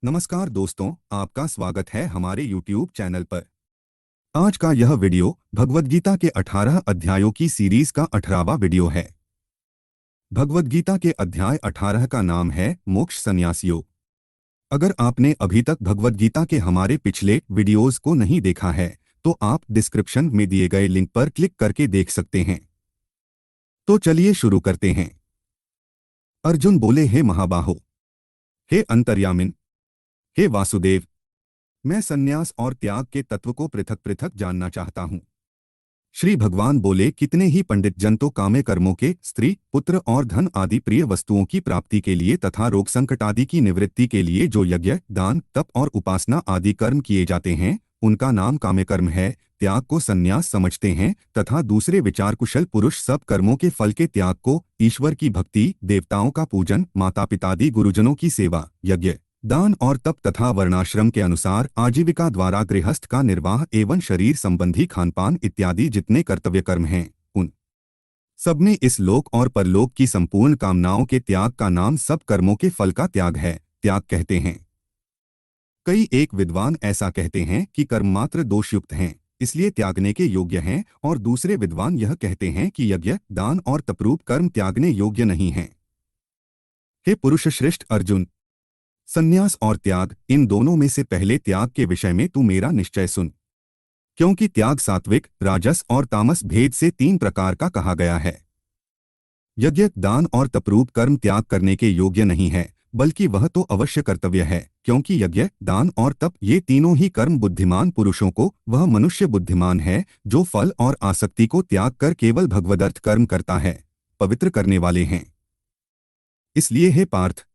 नमस्कार दोस्तों, आपका स्वागत है हमारे YouTube चैनल पर। आज का यह वीडियो भगवद गीता के 18 अध्यायों की सीरीज का 18वां वीडियो है। भगवद गीता के अध्याय 18 का नाम है मोक्ष संन्यास योग। अगर आपने अभी तक भगवद गीता के हमारे पिछले वीडियोस को नहीं देखा है तो आप डिस्क्रिप्शन में दिए गए लिंक पर क्लिक करके देख सकते हैं। तो चलिए शुरू करते हैं। अर्जुन बोले, हे महाबाहो, हे अंतर्यामिन, हे वासुदेव, मैं संन्यास और त्याग के तत्व को पृथक पृथक जानना चाहता हूँ। श्री भगवान बोले, कितने ही पंडित जन तो काम्य कर्मों के, स्त्री, पुत्र और धन आदि प्रिय वस्तुओं की प्राप्ति के लिए तथा रोग संकट आदि की निवृत्ति के लिए जो यज्ञ, दान, तप और उपासना आदि कर्म किए जाते हैं, उनका नाम काम्य कर्म है। त्याग को संन्यास समझते हैं तथा दूसरे विचार कुशल पुरुष सब कर्मों के फल के त्याग को ईश्वर की भक्ति, देवताओं का पूजन, माता पितादि गुरुजनों की सेवा, यज्ञ, दान और तप तथा वर्णाश्रम के अनुसार आजीविका द्वारा गृहस्थ का निर्वाह एवं शरीर संबंधी खानपान इत्यादि जितने कर्तव्य कर्म हैं, उन सब में इस लोक और परलोक की संपूर्ण कामनाओं के त्याग का नाम सब कर्मों के फल का त्याग है, त्याग कहते हैं। कई एक विद्वान ऐसा कहते हैं कि कर्म मात्र दोषयुक्त हैं, इसलिए त्यागने के योग्य हैं, और दूसरे विद्वान यह कहते हैं कि यज्ञ, दान और तपरूप कर्म त्यागने योग्य नहीं हैं। हे पुरुष श्रेष्ठ अर्जुन, संन्यास और त्याग, इन दोनों में से पहले त्याग के विषय में तू मेरा निश्चय सुन, क्योंकि त्याग सात्विक, राजस और तामस भेद से 3 प्रकार का कहा गया है। यज्ञ, दान और तपरूप कर्म त्याग करने के योग्य नहीं है, बल्कि वह तो अवश्य कर्तव्य है, क्योंकि यज्ञ, दान और तप ये तीनों ही कर्म बुद्धिमान पुरुषों को, वह मनुष्य बुद्धिमान है जो फल और आसक्ति को त्याग कर केवल भगवदर्थ कर्म करता है, पवित्र करने वाले हैं। इसलिए हे पार्थ,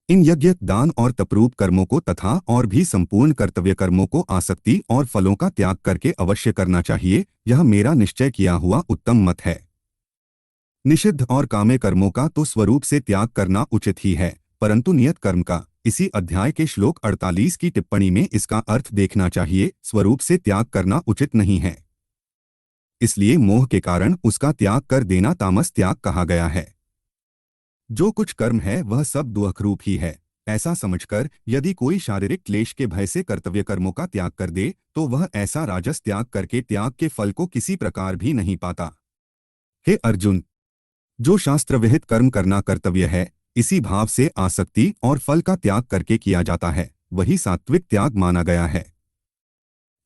इन यज्ञ, दान और तपरूप कर्मों को तथा और भी संपूर्ण कर्तव्य कर्मों को आसक्ति और फलों का त्याग करके अवश्य करना चाहिए। यह मेरा निश्चय किया हुआ उत्तम मत है। निषिद्ध और काम्य कर्मों का तो स्वरूप से त्याग करना उचित ही है, परंतु नियत कर्म का, इसी अध्याय के श्लोक 48 की टिप्पणी में इसका अर्थ देखना चाहिए, स्वरूप से त्याग करना उचित नहीं है। इसलिए मोह के कारण उसका त्याग कर देना तामस त्याग कहा गया है। जो कुछ कर्म है वह सब दुःखरूप ही है, ऐसा समझकर यदि कोई शारीरिक क्लेश के भय से कर्तव्य कर्मों का त्याग कर दे तो वह ऐसा राजस त्याग करके त्याग के फल को किसी प्रकार भी नहीं पाता। हे अर्जुन, जो शास्त्र विहित कर्म करना कर्तव्य है, इसी भाव से आसक्ति और फल का त्याग करके किया जाता है, वही सात्विक त्याग माना गया है।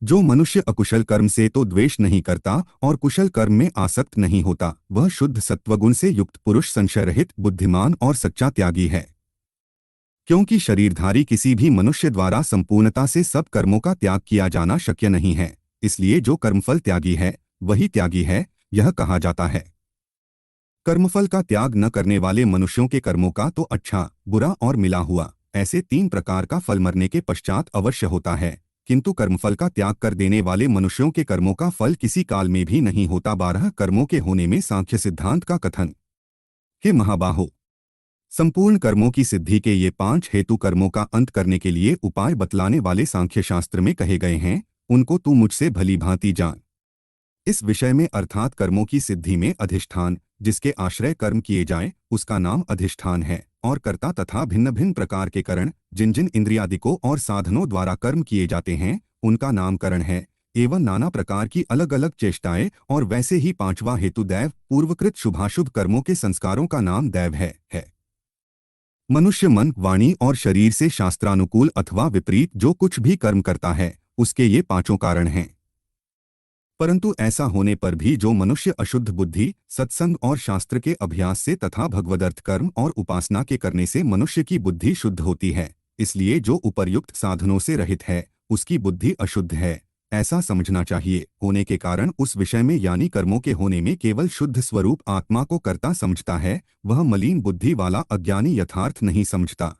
जो मनुष्य अकुशल कर्म से तो द्वेष नहीं करता और कुशल कर्म में आसक्त नहीं होता, वह शुद्ध सत्वगुण से युक्त पुरुष, संशय रहित, बुद्धिमान और सच्चा त्यागी है। क्योंकि शरीरधारी किसी भी मनुष्य द्वारा संपूर्णता से सब कर्मों का त्याग किया जाना शक्य नहीं है, इसलिए जो कर्मफल त्यागी है वही त्यागी है, यह कहा जाता है। कर्मफल का त्याग न करने वाले मनुष्यों के कर्मों का तो अच्छा, बुरा और मिला हुआ, ऐसे 3 प्रकार का फल मरने के पश्चात अवश्य होता है, किंतु कर्मफल का त्याग कर देने वाले मनुष्यों के कर्मों का फल किसी काल में भी नहीं होता। 12 कर्मों के होने में सांख्य सिद्धांत का कथन। हे महाबाहो, संपूर्ण कर्मों की सिद्धि के ये 5 हेतु कर्मों का अंत करने के लिए उपाय बतलाने वाले सांख्य शास्त्र में कहे गए हैं, उनको तू मुझसे भली भांति जान। इस विषय में अर्थात कर्मों की सिद्धि में अधिष्ठान, जिसके आश्रय कर्म किए जाएं, उसका नाम अधिष्ठान है, और कर्ता तथा भिन्न भिन्न प्रकार के करण, जिन जिन इंद्रियादिकों और साधनों द्वारा कर्म किए जाते हैं, उनका नामकरण है, एवं नाना प्रकार की अलग अलग चेष्टाएं, और वैसे ही 5वां हेतु दैव, पूर्वकृत शुभाशुभ कर्मों के संस्कारों का नाम दैव है। मनुष्य मन, वाणी और शरीर से शास्त्रानुकूल अथवा विपरीत जो कुछ भी कर्म करता है, उसके ये 5 कारण हैं। परंतु ऐसा होने पर भी जो मनुष्य अशुद्ध बुद्धि, सत्संग और शास्त्र के अभ्यास से तथा भगवदर्थ कर्म और उपासना के करने से मनुष्य की बुद्धि शुद्ध होती है, इसलिए जो उपर्युक्त साधनों से रहित है उसकी बुद्धि अशुद्ध है, ऐसा समझना चाहिए। होने के कारण उस विषय में यानी कर्मों के होने में केवल शुद्ध स्वरूप आत्मा को कर्ता समझता है, वह मलिन बुद्धि वाला अज्ञानी यथार्थ नहीं समझता।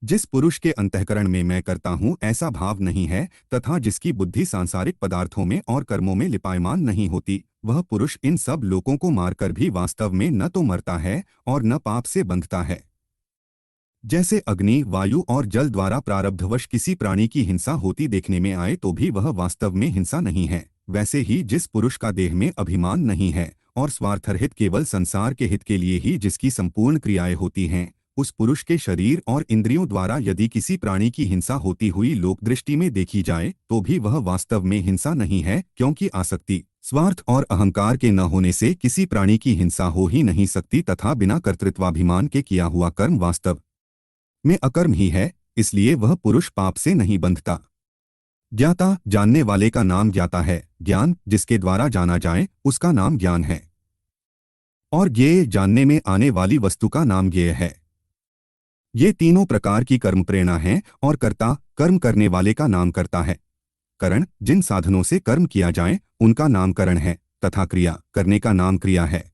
जिस पुरुष के अंतःकरण में मैं करता हूँ ऐसा भाव नहीं है तथा जिसकी बुद्धि सांसारिक पदार्थों में और कर्मों में लिपायमान नहीं होती, वह पुरुष इन सब लोकों को मारकर भी वास्तव में न तो मरता है और न पाप से बंधता है। जैसे अग्नि, वायु और जल द्वारा प्रारब्धवश किसी प्राणी की हिंसा होती देखने में आए तो भी वह वास्तव में हिंसा नहीं है, वैसे ही जिस पुरुष का देह में अभिमान नहीं है और स्वार्थरहित केवल संसार के हित के लिए ही जिसकी संपूर्ण क्रियाएं होती हैं, उस पुरुष के शरीर और इंद्रियों द्वारा यदि किसी प्राणी की हिंसा होती हुई लोक दृष्टि में देखी जाए तो भी वह वास्तव में हिंसा नहीं है, क्योंकि आसक्ति, स्वार्थ और अहंकार के न होने से किसी प्राणी की हिंसा हो ही नहीं सकती तथा बिना कर्तृत्वाभिमान के किया हुआ कर्म वास्तव में अकर्म ही है, इसलिए वह पुरुष पाप से नहीं बंधता। ज्ञाता, जानने वाले का नाम ज्ञाता है। ज्ञान, जिसके द्वारा जाना जाए उसका नाम ज्ञान है। और ज्ञेय, जानने में आने वाली वस्तु का नाम ज्ञेय है। ये तीनों प्रकार की कर्म प्रेरणा हैं और कर्ता, कर्म करने वाले का नाम कर्ता है। करण, जिन साधनों से कर्म किया जाए उनका नाम करण है तथा क्रिया, करने का नाम क्रिया है।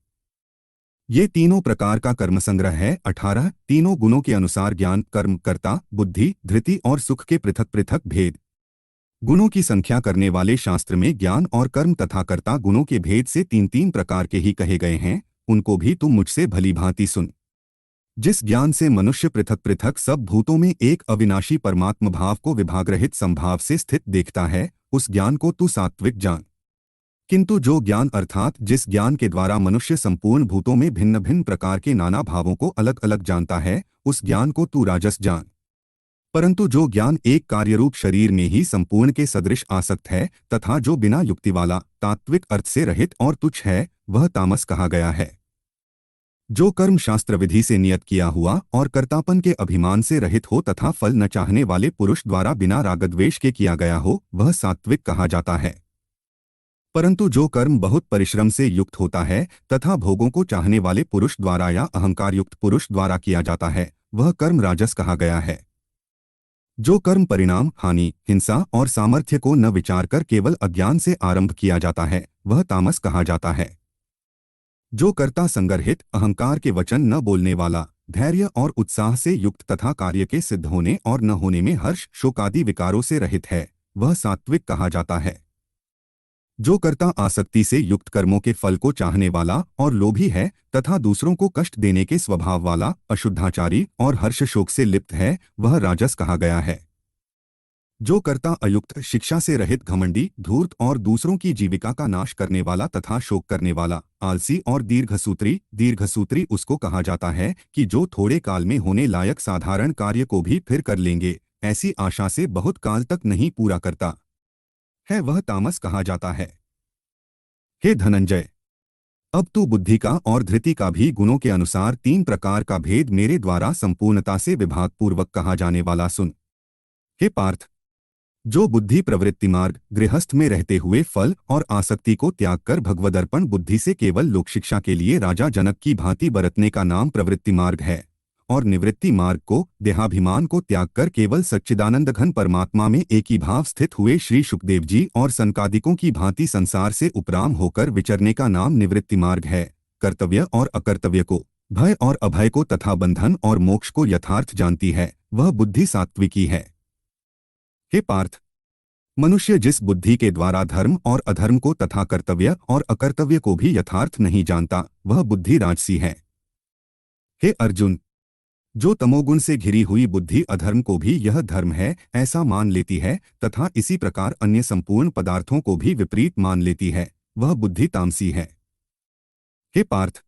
ये तीनों प्रकार का कर्म संग्रह है 18। तीनों गुणों के अनुसार ज्ञान, कर्म, कर्ता, बुद्धि, धृति और सुख के पृथक पृथक भेद। गुणों की संख्या करने वाले शास्त्र में ज्ञान और कर्म तथा कर्ता गुणों के भेद से तीन तीन प्रकार के ही कहे गए हैं, उनको भी तुम मुझसे भली भांति सुन। जिस ज्ञान से मनुष्य पृथक पृथक सब भूतों में एक अविनाशी परमात्म भाव को विभागरहित संभाव से स्थित देखता है, उस ज्ञान को तू सात्विक जान। किंतु जो ज्ञान अर्थात जिस ज्ञान के द्वारा मनुष्य संपूर्ण भूतों में भिन्न भिन्न प्रकार के नाना भावों को अलग अलग जानता है, उस ज्ञान को तू राजस जान। परंतु जो ज्ञान एक कार्यरूप शरीर में ही संपूर्ण के सदृश आसक्त है तथा जो बिना युक्ति वाला, तात्विक अर्थ से रहित और तुच्छ है, वह तामस कहा गया है। जो कर्म शास्त्र विधि से नियत किया हुआ और कर्तापन के अभिमान से रहित हो तथा फल न चाहने वाले पुरुष द्वारा बिना रागद्वेष के किया गया हो, वह सात्विक कहा जाता है। परंतु जो कर्म बहुत परिश्रम से युक्त होता है तथा भोगों को चाहने वाले पुरुष द्वारा या अहंकार युक्त पुरुष द्वारा किया जाता है, वह कर्म राजस कहा गया है। जो कर्म परिणाम, हानि, हिंसा और सामर्थ्य को न विचार कर केवल अज्ञान से आरंभ किया जाता है, वह तामस कहा जाता है। जो कर्ता संगरहित, अहंकार के वचन न बोलने वाला, धैर्य और उत्साह से युक्त तथा कार्य के सिद्ध होने और न होने में हर्ष, शोक आदि विकारों से रहित है, वह सात्विक कहा जाता है। जो कर्ता आसक्ति से युक्त कर्मों के फल को चाहने वाला और लोभी है तथा दूसरों को कष्ट देने के स्वभाव वाला, अशुद्धाचारी और हर्ष शोक से लिप्त है, वह राजस कहा गया है। जो कर्ता अयुक्त, शिक्षा से रहित, घमंडी, धूर्त और दूसरों की जीविका का नाश करने वाला तथा शोक करने वाला, आलसी और दीर्घसूत्री उसको कहा जाता है कि जो थोड़े काल में होने लायक साधारण कार्य को भी फिर कर लेंगे, ऐसी आशा से बहुत काल तक नहीं पूरा करता है, वह तामस कहा जाता है। हे धनंजय, अब तू बुद्धि का और धृति का भी गुणों के अनुसार तीन प्रकार का भेद मेरे द्वारा संपूर्णता से विभागपूर्वक कहा जाने वाला सुन। हे पार्थ, जो बुद्धि प्रवृत्ति मार्ग, गृहस्थ में रहते हुए फल और आसक्ति को त्याग कर भगवदर्पण बुद्धि से केवल लोक शिक्षा के लिए राजा जनक की भांति बरतने का नाम प्रवृत्ति मार्ग है, और निवृत्ति मार्ग को, देहाभिमान को त्याग कर केवल सच्चिदानंद घन परमात्मा में एक ही भाव स्थित हुए श्री सुखदेव जी और सनकादिकों की भांति संसार से उपराम होकर विचरने का नाम निवृत्ति मार्ग है। कर्तव्य और अकर्तव्य को, भय और अभय को तथा बंधन और मोक्ष को यथार्थ जानती है, वह बुद्धि सात्विकी है। हे पार्थ, मनुष्य जिस बुद्धि के द्वारा धर्म और अधर्म को तथा कर्तव्य और अकर्तव्य को भी यथार्थ नहीं जानता, वह बुद्धि राजसी है। हे अर्जुन, जो तमोगुण से घिरी हुई बुद्धि अधर्म को भी यह धर्म है ऐसा मान लेती है तथा इसी प्रकार अन्य संपूर्ण पदार्थों को भी विपरीत मान लेती है, वह बुद्धि तामसी है। हे पार्थ,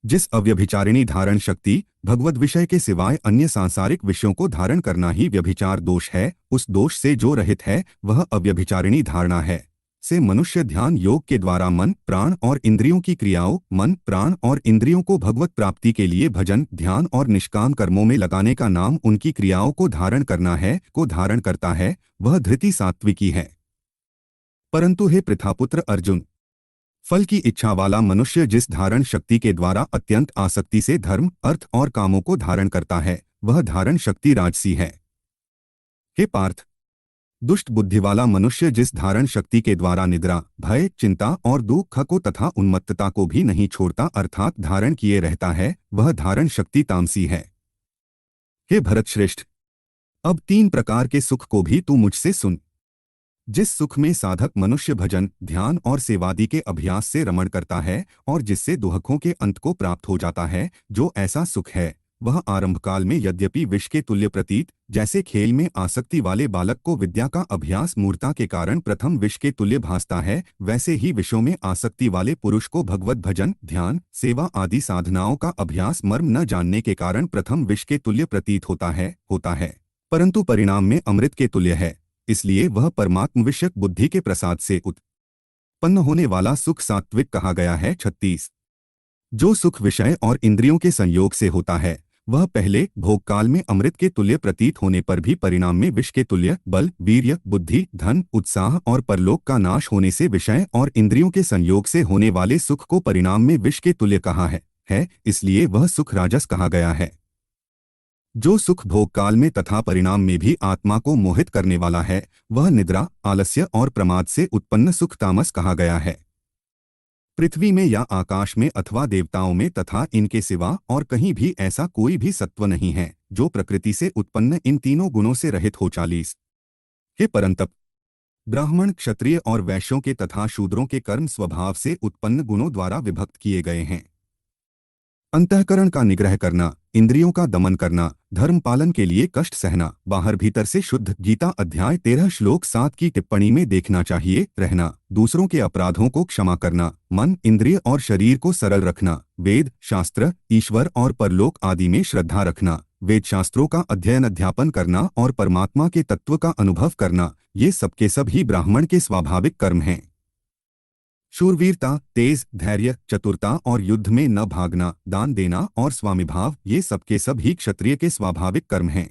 जिस अव्यभिचारिणी धारण शक्ति, भगवद विषय के सिवाय अन्य सांसारिक विषयों को धारण करना ही व्यभिचार दोष है, उस दोष से जो रहित है वह अव्यभिचारिणी धारणा है, से मनुष्य ध्यान योग के द्वारा मन, प्राण और इंद्रियों की क्रियाओं, मन, प्राण और इंद्रियों को भगवत प्राप्ति के लिए भजन, ध्यान और निष्काम कर्मों में लगाने का नाम उनकी क्रियाओं को धारण करना है, को धारण करता है, वह धृति सात्विकी है। परंतु हे पृथापुत्र अर्जुन, फल की इच्छा वाला मनुष्य जिस धारण शक्ति के द्वारा अत्यंत आसक्ति से धर्म, अर्थ और कामों को धारण करता है, वह धारण शक्ति राजसी है। हे पार्थ, दुष्ट बुद्धि वाला मनुष्य जिस धारण शक्ति के द्वारा निद्रा, भय, चिंता और दुख को तथा उन्मत्तता को भी नहीं छोड़ता अर्थात धारण किए रहता है, वह धारण शक्ति तामसी है। हे भरतश्रेष्ठ, अब तीन प्रकार के सुख को भी तू मुझसे सुन। जिस सुख में साधक मनुष्य भजन, ध्यान और सेवादि के अभ्यास से रमण करता है और जिससे दुहकों के अंत को प्राप्त हो जाता है, जो ऐसा सुख है वह आरंभकाल में यद्यपि विष के तुल्य प्रतीत, जैसे खेल में आसक्ति वाले बालक को विद्या का अभ्यास मूर्ता के कारण प्रथम विष के तुल्य भासता है, वैसे ही विषयों में आसक्ति वाले पुरुष को भगवत भजन, ध्यान, सेवा आदि साधनाओं का अभ्यास मर्म न जानने के कारण प्रथम विष के तुल्य प्रतीत होता है, परंतु परिणाम में अमृत के तुल्य है। इसलिए वह परमात्म विषयक बुद्धि के प्रसाद से उत्पन्न होने वाला सुख सात्विक कहा गया है। 36। जो सुख विषय और इंद्रियों के संयोग से होता है, वह पहले भोग काल में अमृत के तुल्य प्रतीत होने पर भी परिणाम में विष के तुल्य बल, वीर्य, बुद्धि, धन, उत्साह और परलोक का नाश होने से विषय और इंद्रियों के संयोग से होने वाले सुख को परिणाम में विष के तुल्य कहा है, इसलिए वह सुख राजस कहा गया है। जो सुख भोग काल में तथा परिणाम में भी आत्मा को मोहित करने वाला है, वह निद्रा, आलस्य और प्रमाद से उत्पन्न सुख तामस कहा गया है। पृथ्वी में या आकाश में अथवा देवताओं में तथा इनके सिवा और कहीं भी ऐसा कोई भी सत्व नहीं है जो प्रकृति से उत्पन्न इन तीनों गुणों से रहित हो। 40 के परंतप ब्राह्मण, क्षत्रिय और वैश्यों के तथा शूद्रों के कर्म स्वभाव से उत्पन्न गुणों द्वारा विभक्त किए गए हैं। अंतःकरण का निग्रह करना, इंद्रियों का दमन करना, धर्म पालन के लिए कष्ट सहना, बाहर भीतर से शुद्ध, गीता अध्याय 13 श्लोक 7 की टिप्पणी में देखना चाहिए रहना, दूसरों के अपराधों को क्षमा करना, मन, इंद्रिय और शरीर को सरल रखना, वेद, शास्त्र, ईश्वर और परलोक आदि में श्रद्धा रखना, वेद शास्त्रों का अध्ययन अध्यापन करना और परमात्मा के तत्व का अनुभव करना, ये सबके सब ही ब्राह्मण के स्वाभाविक कर्म हैं। शूरवीरता, तेज, धैर्य, चतुरता और युद्ध में न भागना, दान देना और स्वामिभाव, ये सबके सब ही क्षत्रिय के स्वाभाविक कर्म हैं।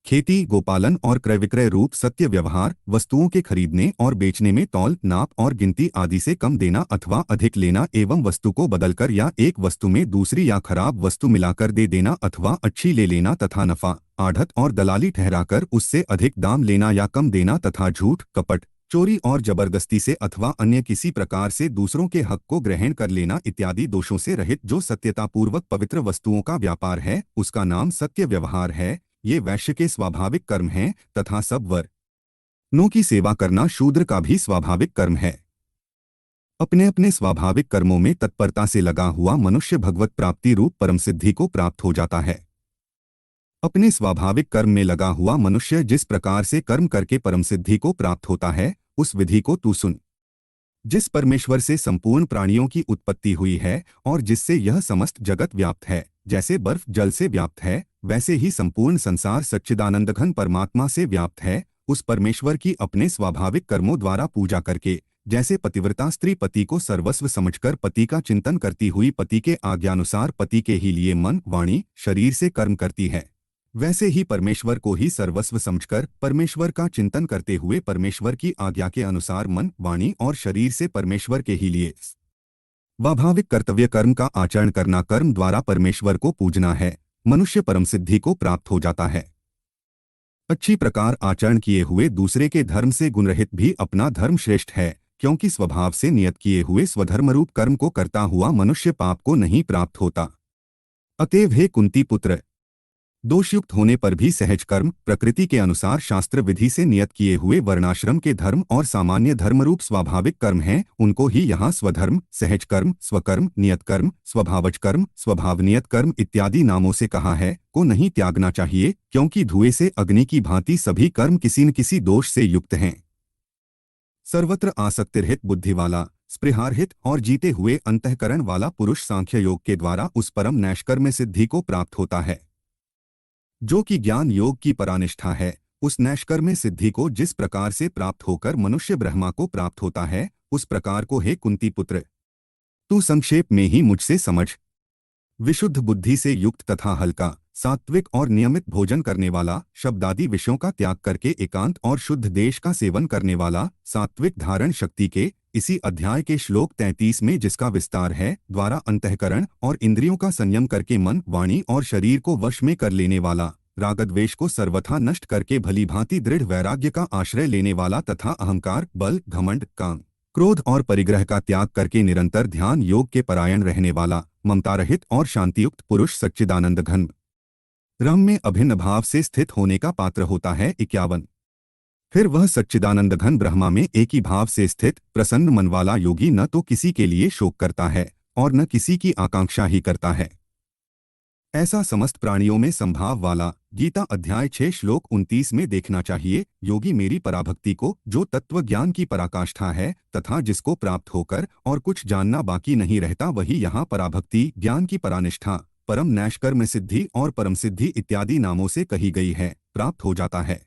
खेती, गोपालन और क्रय विक्रय रूप सत्य व्यवहार, वस्तुओं के खरीदने और बेचने में तौल, नाप और गिनती आदि से कम देना अथवा अधिक लेना एवं वस्तु को बदलकर या एक वस्तु में दूसरी या खराब वस्तु मिलाकर दे देना अथवा अच्छी ले लेना तथा नफा, आढ़त और दलाली ठहराकर उससे अधिक दाम लेना या कम देना तथा झूठ, कपट, चोरी और जबरदस्ती से अथवा अन्य किसी प्रकार से दूसरों के हक को ग्रहण कर लेना इत्यादि दोषों से रहित जो सत्यतापूर्वक पवित्र वस्तुओं का व्यापार है, उसका नाम सत्य व्यवहार है। ये वैश्य के स्वाभाविक कर्म हैं तथा सब वर्णों की सेवा करना शूद्र का भी स्वाभाविक कर्म है। अपने अपने स्वाभाविक कर्मों में तत्परता से लगा हुआ मनुष्य भगवत प्राप्ति रूप परम सिद्धि को प्राप्त हो जाता है। अपने स्वाभाविक कर्म में लगा हुआ मनुष्य जिस प्रकार से कर्म करके परम सिद्धि को प्राप्त होता है, उस विधि को तू सुन। जिस परमेश्वर से संपूर्ण प्राणियों की उत्पत्ति हुई है और जिससे यह समस्त जगत व्याप्त है, जैसे बर्फ जल से व्याप्त है, वैसे ही संपूर्ण संसार सच्चिदानंदघन परमात्मा से व्याप्त है। उस परमेश्वर की अपने स्वाभाविक कर्मों द्वारा पूजा करके, जैसे पतिव्रता स्त्री पति को सर्वस्व समझकर पति का चिंतन करती हुई पति के आज्ञानुसार पति के ही लिए मन, वाणी, शरीर से कर्म करती है, वैसे ही परमेश्वर को ही सर्वस्व समझकर परमेश्वर का चिंतन करते हुए परमेश्वर की आज्ञा के अनुसार मन, वाणी और शरीर से परमेश्वर के ही लिए स्वाभाविक कर्तव्य कर्म का आचरण करना, कर्म द्वारा परमेश्वर को पूजना है। मनुष्य परम सिद्धि को प्राप्त हो जाता है। अच्छी प्रकार आचरण किए हुए दूसरे के धर्म से गुणरहित भी अपना धर्म श्रेष्ठ है, क्योंकि स्वभाव से नियत किए हुए स्वधर्मरूप कर्म को करता हुआ मनुष्य पाप को नहीं प्राप्त होता। अतएव हे कुंती पुत्र, दोषयुक्त होने पर भी सहज कर्म, प्रकृति के अनुसार शास्त्र विधि से नियत किए हुए वर्णाश्रम के धर्म और सामान्य धर्मरूप स्वाभाविक कर्म हैं, उनको ही यहाँ स्वधर्म, सहज कर्म, स्वकर्म, नियत कर्म, स्वभावज कर्म, स्वभावनियत कर्म इत्यादि नामों से कहा है, को नहीं त्यागना चाहिए, क्योंकि धुएं से अग्नि की भांति सभी कर्म किसी न किसी दोष से युक्त हैं। सर्वत्र आसक्तिरहित बुद्धि वाला, स्पृहारहित और जीते हुए अंतःकरण वाला पुरुष सांख्य योग के द्वारा उस परम नैष्कर्म्य सिद्धि को प्राप्त होता है जो कि ज्ञान योग की परानिष्ठा है। उस नैष्कर्म्य सिद्धि को जिस प्रकार से प्राप्त होकर मनुष्य ब्रह्मा को प्राप्त होता है, उस प्रकार को हे कुंती पुत्र, तू संक्षेप में ही मुझसे समझ। विशुद्ध बुद्धि से युक्त तथा हल्का, सात्विक और नियमित भोजन करने वाला, शब्दादि विषयों का त्याग करके एकांत और शुद्ध देश का सेवन करने वाला, सात्विक धारण शक्ति के इसी अध्याय के श्लोक 33 में जिसका विस्तार है, द्वारा अंतःकरण और इंद्रियों का संयम करके मन, वाणी और शरीर को वश में कर लेने वाला, रागद्वेष को सर्वथा नष्ट करके भलीभांति दृढ़ वैराग्य का आश्रय लेने वाला तथा अहंकार, बल, घमंड, काम, क्रोध और परिग्रह का त्याग करके निरंतर ध्यान योग के परायण रहने वाला, ममता रहित और शांतियुक्त पुरुष सच्चिदानंद घन ब्रह्म में अभिन्न भाव से स्थित होने का पात्र होता है। 51 फिर वह सच्चिदानंद घन ब्रह्मा में एक ही भाव से स्थित प्रसन्न मन वाला योगी न तो किसी के लिए शोक करता है और न किसी की आकांक्षा ही करता है। ऐसा समस्त प्राणियों में संभाव वाला गीता अध्याय 6 श्लोक 29 में देखना चाहिए। योगी मेरी पराभक्ति को, जो तत्व ज्ञान की पराकाष्ठा है तथा जिसको प्राप्त होकर और कुछ जानना बाकी नहीं रहता, वही यहाँ पराभक्ति, ज्ञान की परानिष्ठा, परम नैष्कर्म सिद्धि और परम सिद्धि इत्यादि नामों से कही गई है, प्राप्त हो जाता है।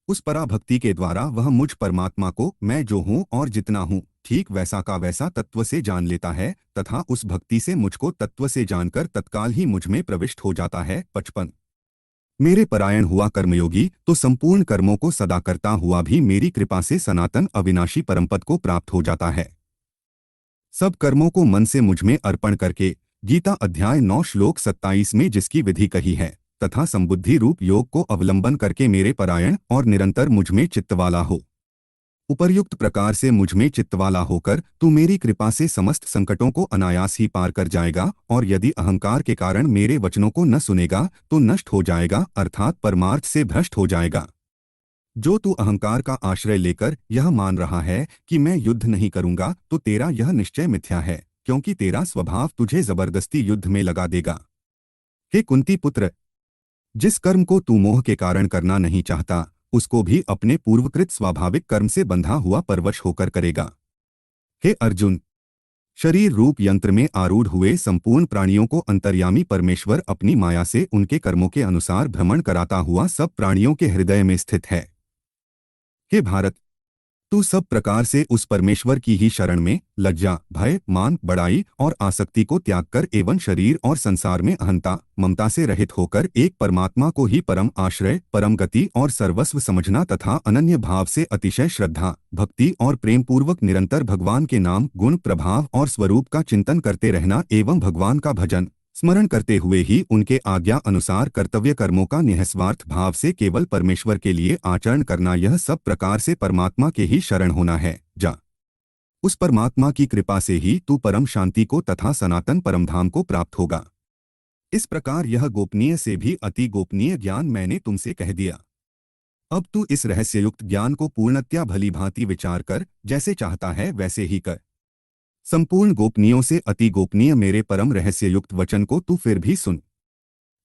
उस पराभक्ति के द्वारा वह मुझ परमात्मा को, मैं जो हूँ और जितना हूँ, ठीक वैसा का वैसा तत्व से जान लेता है तथा उस भक्ति से मुझको तत्व से जानकर तत्काल ही मुझ में प्रविष्ट हो जाता है। 55 मेरे परायण हुआ कर्मयोगी तो संपूर्ण कर्मों को सदा करता हुआ भी मेरी कृपा से सनातन अविनाशी परमपद को प्राप्त हो जाता है। सब कर्मों को मन से मुझ में अर्पण करके, गीता अध्याय 9 श्लोक 27 में जिसकी विधि कही है, तथा संबुद्धि रूप योग को अवलंबन करके मेरे परायण और निरंतर मुझ में चित्तवाला हो। उपर्युक्त प्रकार से मुझ में चित्तवाला होकर तू मेरी कृपा से समस्त संकटों को अनायास ही पार कर जाएगा, और यदि अहंकार के कारण मेरे वचनों को न सुनेगा तो नष्ट हो जाएगा, अर्थात परमार्थ से भ्रष्ट हो जाएगा। जो तू अहंकार का आश्रय लेकर यह मान रहा है कि मैं युद्ध नहीं करूंगा, तो तेरा यह निश्चय मिथ्या है, क्योंकि तेरा स्वभाव तुझे जबरदस्ती युद्ध में लगा देगा। हे कुंती पुत्र, जिस कर्म को तू मोह के कारण करना नहीं चाहता, उसको भी अपने पूर्वकृत स्वाभाविक कर्म से बंधा हुआ परवश होकर करेगा। हे अर्जुन, शरीर रूप यंत्र में आरूढ़ हुए संपूर्ण प्राणियों को अंतर्यामी परमेश्वर अपनी माया से उनके कर्मों के अनुसार भ्रमण कराता हुआ सब प्राणियों के हृदय में स्थित है। हे भारत, तू सब प्रकार से उस परमेश्वर की ही शरण में लज्जा, भय, मान, बड़ाई और आसक्ति को त्याग कर एवं शरीर और संसार में अहंता, ममता से रहित होकर एक परमात्मा को ही परम आश्रय, परम गति और सर्वस्व समझना तथा अनन्य भाव से अतिशय श्रद्धा, भक्ति और प्रेम पूर्वक निरंतर भगवान के नाम, गुण, प्रभाव और स्वरूप का चिंतन करते रहना एवं भगवान का भजन स्मरण करते हुए ही उनके आज्ञा अनुसार कर्तव्य कर्मों का निःस्वार्थ भाव से केवल परमेश्वर के लिए आचरण करना, यह सब प्रकार से परमात्मा के ही शरण होना है। जा, उस परमात्मा की कृपा से ही तू परम शांति को तथा सनातन परमधाम को प्राप्त होगा। इस प्रकार यह गोपनीय से भी अति गोपनीय ज्ञान मैंने तुमसे कह दिया। अब तू इस रहस्ययुक्त ज्ञान को पूर्णतया भली भांति विचार कर, जैसे चाहता है वैसे ही कर। संपूर्ण गोपनीयों से अति गोपनीय मेरे परम रहस्ययुक्त वचन को तू फिर भी सुन।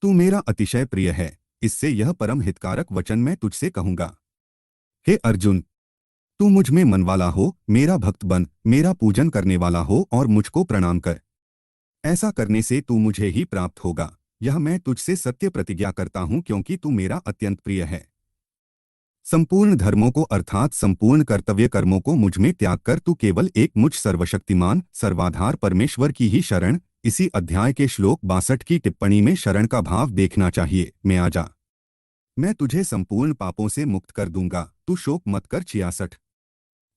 तू मेरा अतिशय प्रिय है, इससे यह परम हितकारक वचन मैं तुझसे कहूंगा। हे अर्जुन, तू मुझ में मनवाला हो, मेरा भक्त बन, मेरा पूजन करने वाला हो और मुझको प्रणाम कर। ऐसा करने से तू मुझे ही प्राप्त होगा, यह मैं तुझसे सत्य प्रतिज्ञा करता हूं, क्योंकि तू मेरा अत्यंत प्रिय है। संपूर्ण धर्मों को अर्थात संपूर्ण कर्तव्य कर्मों को मुझ में त्याग कर तू केवल एक मुझ सर्वशक्तिमान सर्वाधार परमेश्वर की ही शरण, इसी अध्याय के श्लोक 62 की टिप्पणी में शरण का भाव देखना चाहिए, में आ जा। मैं तुझे संपूर्ण पापों से मुक्त कर दूंगा, तू शोक मत कर। 66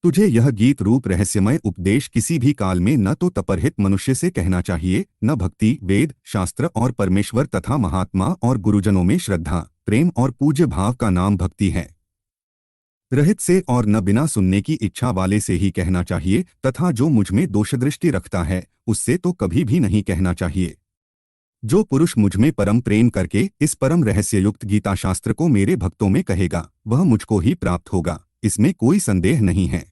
तुझे यह गीत रूप रहस्यमय उपदेश किसी भी काल में न तो तपरहित मनुष्य से कहना चाहिए, न भक्ति, वेद, शास्त्र और परमेश्वर तथा महात्मा और गुरुजनों में श्रद्धा, प्रेम और पूज्य भाव का नाम भक्ति है रहित से, और न बिना सुनने की इच्छा वाले से ही कहना चाहिए, तथा जो मुझ में दोषदृष्टि रखता है उससे तो कभी भी नहीं कहना चाहिए। जो पुरुष मुझ में परम प्रेम करके इस परम रहस्ययुक्त गीता शास्त्र को मेरे भक्तों में कहेगा, वह मुझको ही प्राप्त होगा, इसमें कोई संदेह नहीं है।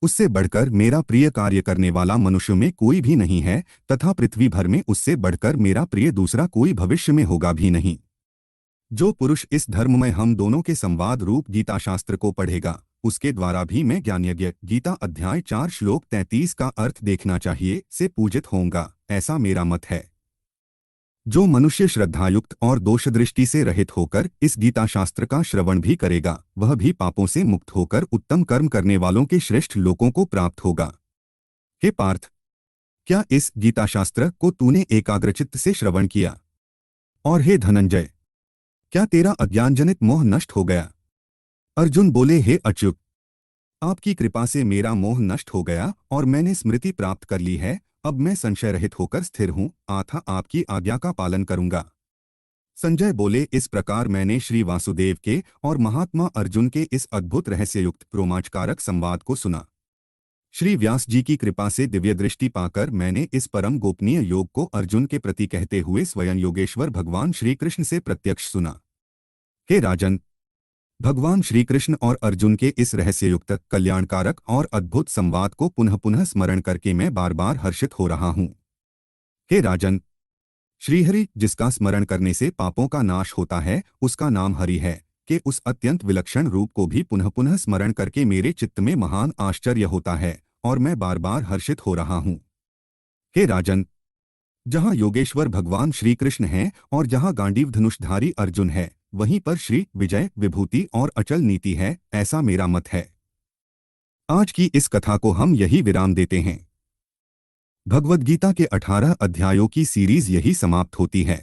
उससे बढ़कर मेरा प्रिय कार्य करने वाला मनुष्य में कोई भी नहीं है, तथा पृथ्वी भर में उससे बढ़कर मेरा प्रिय दूसरा कोई भविष्य में होगा भी नहीं। जो पुरुष इस धर्म में हम दोनों के संवाद रूप गीता शास्त्र को पढ़ेगा, उसके द्वारा भी मैं ज्ञानयज्ञ गीता अध्याय 4 श्लोक 33 का अर्थ देखना चाहिए से पूजित होऊंगा, ऐसा मेरा मत है। जो मनुष्य श्रद्धायुक्त और दोषदृष्टि से रहित होकर इस गीता शास्त्र का श्रवण भी करेगा, वह भी पापों से मुक्त होकर उत्तम कर्म करने वालों के श्रेष्ठ लोकों को प्राप्त होगा। हे पार्थ, क्या इस गीता शास्त्र को तूने एकाग्रचित्त से श्रवण किया? और हे धनंजय, क्या तेरा अज्ञानजनित मोह नष्ट हो गया? अर्जुन बोले, हे अच्युत, आपकी कृपा से मेरा मोह नष्ट हो गया और मैंने स्मृति प्राप्त कर ली है। अब मैं संशय रहित होकर स्थिर हूँ, अतः आपकी आज्ञा का पालन करूंगा। संजय बोले, इस प्रकार मैंने श्री वासुदेव के और महात्मा अर्जुन के इस अद्भुत रहस्ययुक्त रोमांचकारक संवाद को सुना। श्री व्यास जी की कृपा से दिव्य दृष्टि पाकर मैंने इस परम गोपनीय योग को अर्जुन के प्रति कहते हुए स्वयं योगेश्वर भगवान श्री कृष्ण से प्रत्यक्ष सुना। हे राजन, भगवान श्री कृष्ण और अर्जुन के इस रहस्ययुक्त, कल्याणकारक और अद्भुत संवाद को पुनः पुनः स्मरण करके मैं बार बार हर्षित हो रहा हूँ। हे राजन, श्रीहरि, जिसका स्मरण करने से पापों का नाश होता है, उसका नाम हरि है, कि उस अत्यंत विलक्षण रूप को भी पुनः पुनः स्मरण करके मेरे चित्त में महान आश्चर्य होता है और मैं बार बार हर्षित हो रहा हूँ। हे राजन, जहाँ योगेश्वर भगवान श्री कृष्ण हैं और जहाँ गांडीव धनुषधारी अर्जुन है, वहीं पर श्री विजय, विभूति और अचल नीति है, ऐसा मेरा मत है। आज की इस कथा को हम यही विराम देते हैं। भगवद गीता के 18 अध्यायों की सीरीज यही समाप्त होती है।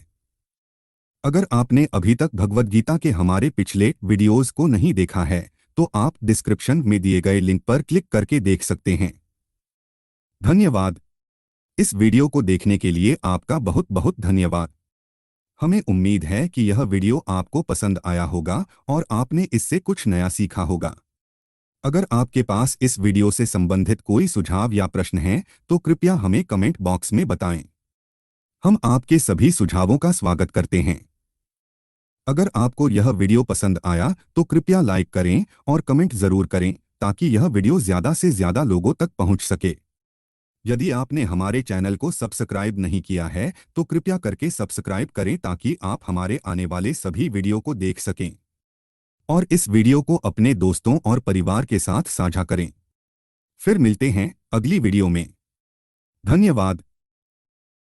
अगर आपने अभी तक भगवद गीता के हमारे पिछले वीडियोस को नहीं देखा है, तो आप डिस्क्रिप्शन में दिए गए लिंक पर क्लिक करके देख सकते हैं। धन्यवाद। इस वीडियो को देखने के लिए आपका बहुत बहुत धन्यवाद। हमें उम्मीद है कि यह वीडियो आपको पसंद आया होगा और आपने इससे कुछ नया सीखा होगा। अगर आपके पास इस वीडियो से संबंधित कोई सुझाव या प्रश्न है, तो कृपया हमें कमेंट बॉक्स में बताएं। हम आपके सभी सुझावों का स्वागत करते हैं। अगर आपको यह वीडियो पसंद आया तो कृपया लाइक करें और कमेंट ज़रूर करें, ताकि यह वीडियो ज़्यादा से ज़्यादा लोगों तक पहुंच सके। यदि आपने हमारे चैनल को सब्सक्राइब नहीं किया है, तो कृपया करके सब्सक्राइब करें, ताकि आप हमारे आने वाले सभी वीडियो को देख सकें और इस वीडियो को अपने दोस्तों और परिवार के साथ साझा करें। फिर मिलते हैं अगली वीडियो में। धन्यवाद।